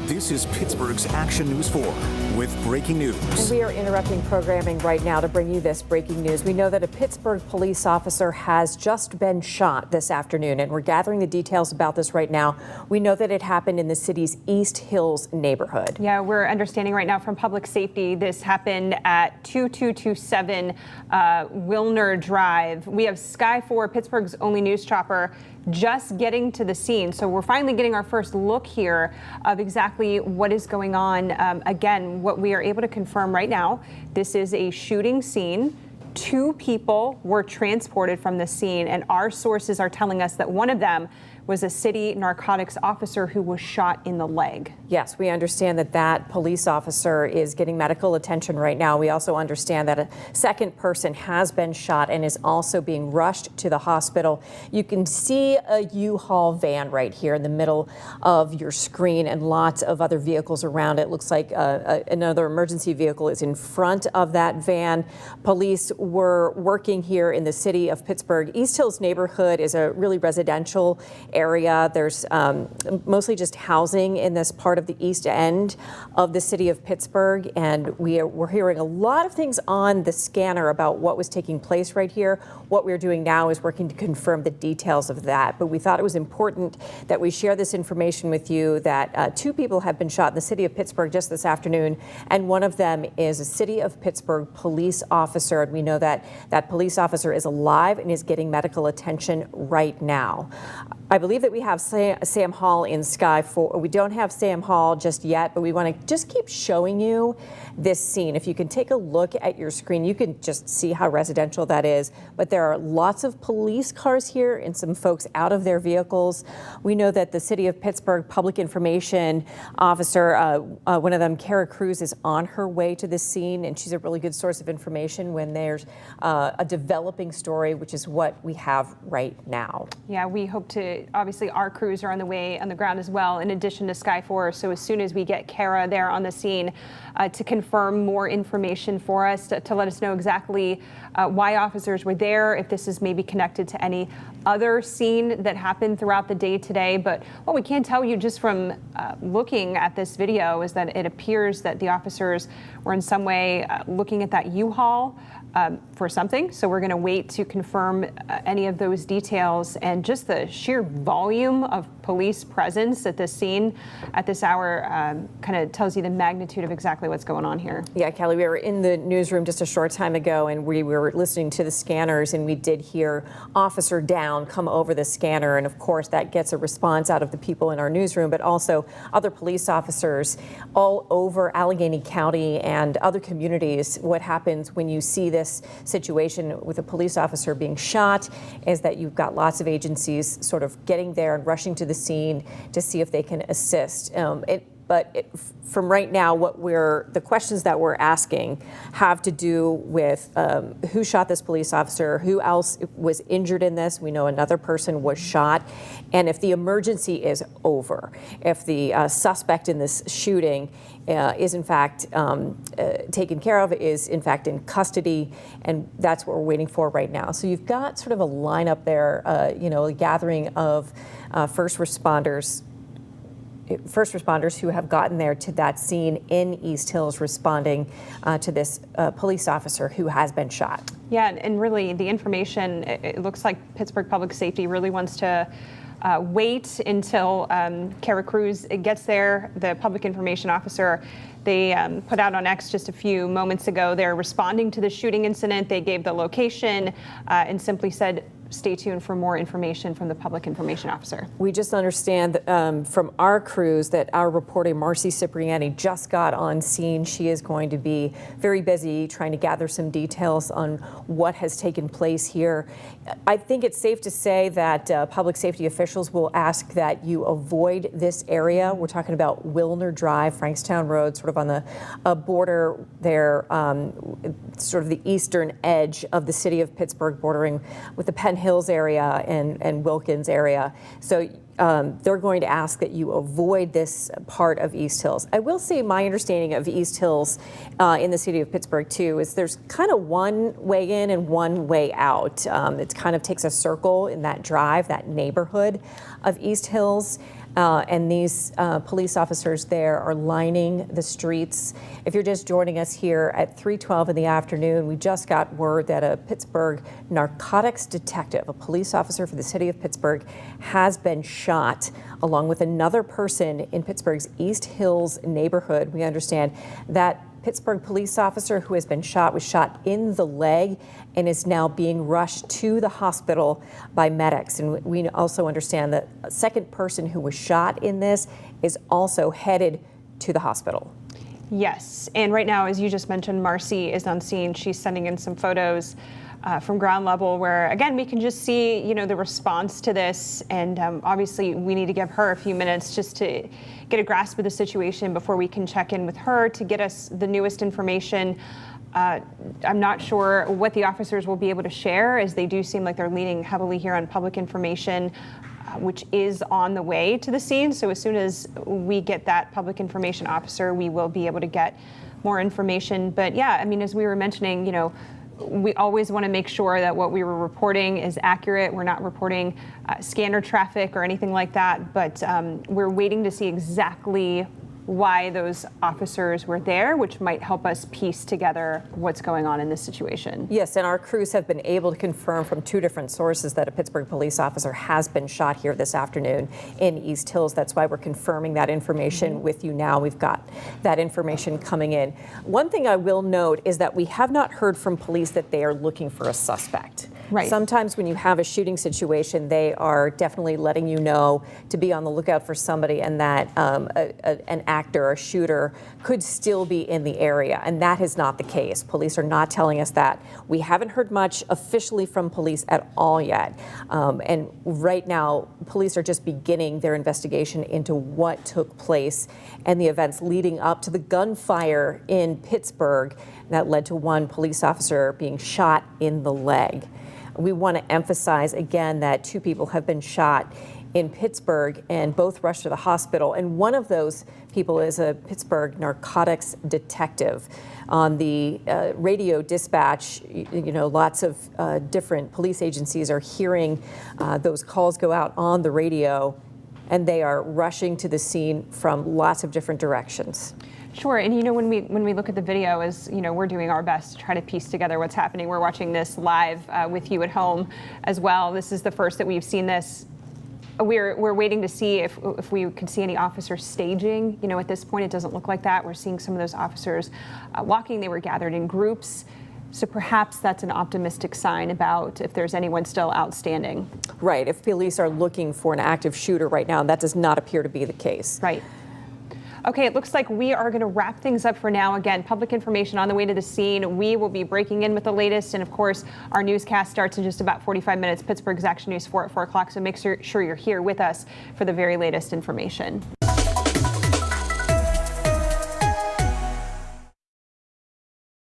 This is Pittsburgh's Action News 4 with breaking news. And we are interrupting programming right now to bring you this breaking news. We know that a Pittsburgh police officer has just been shot this afternoon, and we're gathering the details about this right now. We know that it happened in the city's East Hills neighborhood. Yeah, we're understanding right now from public safety this happened at 2227 Wilner Drive. We have Sky 4, Pittsburgh's only news chopper, just getting to the scene. So we're finally getting our first look here of exactly what is going on. Again, what we are able to confirm right now, this is a shooting scene. 2 people were transported from the scene, and our sources are telling us that one of them was a city narcotics officer who was shot in the leg. Yes, we understand that that police officer is getting medical attention right now. We also understand that a second person has been shot and is also being rushed to the hospital. You can see a U-Haul van right here in the middle of your screen and lots of other vehicles around it. Looks like another emergency vehicle is in front of that van. Police were working here in the city of Pittsburgh. East Hills neighborhood is a really residential area. There's mostly just housing in this part of the east end of the city of Pittsburgh, and we're hearing a lot of things on the scanner about what was taking place right here. What we're doing now is working to confirm the details of that, but we thought it was important that we share this information with you that 2 people have been shot in the city of Pittsburgh just this afternoon, and one of them is a city of Pittsburgh police officer, and we know that that police officer is alive and is getting medical attention right now. I believe that we have Sam Hall in Sky 4. We don't have Sam Hall just yet, but we want to just keep showing you this scene. If you can take a look at your screen, you can just see how residential that is. But there are lots of police cars here and some folks out of their vehicles. We know that the city of Pittsburgh public information officer, one of them, Kara Cruz, is on her way to the scene, and she's a really good source of information when there's a developing story, which is what we have right now. Yeah, we hope to. Obviously, our crews are on the way on the ground as well, in addition to Sky 4. So as soon as we get Kara there on the scene to confirm more information for us, to let us know exactly why officers were there, if this is maybe connected to any other scene that happened throughout the day today. But what we can tell you just from looking at this video is that it appears that the officers were in some way looking at that U-Haul for something. So we're going to wait to confirm any of those details, and just the sheer volume of police presence at this scene at this hour kind of tells you the magnitude of exactly what's going on here. Yeah, Kelly, we were in the newsroom just a short time ago, and we were listening to the scanners, and we did hear officer down come over the scanner. And of course, that gets a response out of the people in our newsroom, but also other police officers all over Allegheny County and other communities. What happens when you see this situation with a police officer being shot is that you've got lots of agencies sort of getting there and rushing to the scene to see if they can assist. From right now, the questions that we're asking have to do with who shot this police officer, who else was injured in this. We know another person was shot, and if the emergency is over, if the suspect in this shooting is in fact taken care of, is in fact in custody, and that's what we're waiting for right now. So you've got sort of a lineup there, a gathering of first responders who have gotten there to that scene in East Hills responding to this police officer who has been shot. Yeah, and really the information, it looks like Pittsburgh Public Safety really wants to wait until Kara Cruz gets there, the public information officer. They put out on X just a few moments ago, they're responding to the shooting incident. They gave the location and simply said, stay tuned for more information from the public information officer. We just understand from our crews that our reporter Marcy Cipriani just got on scene. She is going to be very busy trying to gather some details on what has taken place here. I think it's safe to say that public safety officials will ask that you avoid this area. We're talking about Wilner Drive, Frankstown Road, sort of on the border there, sort of the eastern edge of the city of Pittsburgh, bordering with the Penn Hills area and Wilkins area. So they're going to ask that you avoid this part of East Hills. I will say my understanding of East Hills in the city of Pittsburgh too is there's kind of one way in and one way out. It kind of takes a circle in that drive, that neighborhood of East Hills. And these police officers there are lining the streets. If you're just joining us here at 3:12 in the afternoon, we just got word that a Pittsburgh narcotics detective, a police officer for the city of Pittsburgh, has been shot along with another person in Pittsburgh's East Hills neighborhood. We understand that Pittsburgh police officer who has been shot was shot in the leg and is now being rushed to the hospital by medics. And we also understand that a second person who was shot in this is also headed to the hospital. Yes, and right now, as you just mentioned, Marcy is on scene. She's sending in some photos from ground level where, again, we can just see, the response to this. And obviously, we need to give her a few minutes just to get a grasp of the situation before we can check in with her to get us the newest information. I'm not sure what the officers will be able to share, as they do seem like they're leaning heavily here on public information, which is on the way to the scene. So as soon as we get that public information officer, we will be able to get more information. But yeah, as we were mentioning, we always want to make sure that what we were reporting is accurate. We're not reporting scanner traffic or anything like that, but we're waiting to see exactly why those officers were there, which might help us piece together what's going on in this situation. Yes, and our crews have been able to confirm from two different sources that a Pittsburgh police officer has been shot here this afternoon in East Hills. That's why we're confirming that information with you now. We've got that information coming in. One thing I will note is that we have not heard from police that they are looking for a suspect. Right. Sometimes when you have a shooting situation, they are definitely letting you know to be on the lookout for somebody, and that an actor, a shooter, could still be in the area. And that is not the case. Police are not telling us that. We haven't heard much officially from police at all yet. And right now, police are just beginning their investigation into what took place and the events leading up to the gunfire in Pittsburgh that led to one police officer being shot in the leg. We want to emphasize again that two people have been shot in Pittsburgh and both rushed to the hospital. And one of those people is a Pittsburgh narcotics detective. On the radio dispatch, lots of different police agencies are hearing those calls go out on the radio, and they are rushing to the scene from lots of different directions. Sure, and when we look at the video, as we're doing our best to try to piece together what's happening. We're watching this live with you at home as well. This is the first that we've seen this. We're waiting to see if we could see any officers staging. At this point, it doesn't look like that. We're seeing some of those officers walking. They were gathered in groups. So perhaps that's an optimistic sign about if there's anyone still outstanding. Right. If police are looking for an active shooter right now, that does not appear to be the case. Right. Okay, it looks like we are going to wrap things up for now. Again, public information on the way to the scene. We will be breaking in with the latest. And of course, our newscast starts in just about 45 minutes. Pittsburgh's Action News 4 at 4 o'clock. So make sure you're here with us for the very latest information.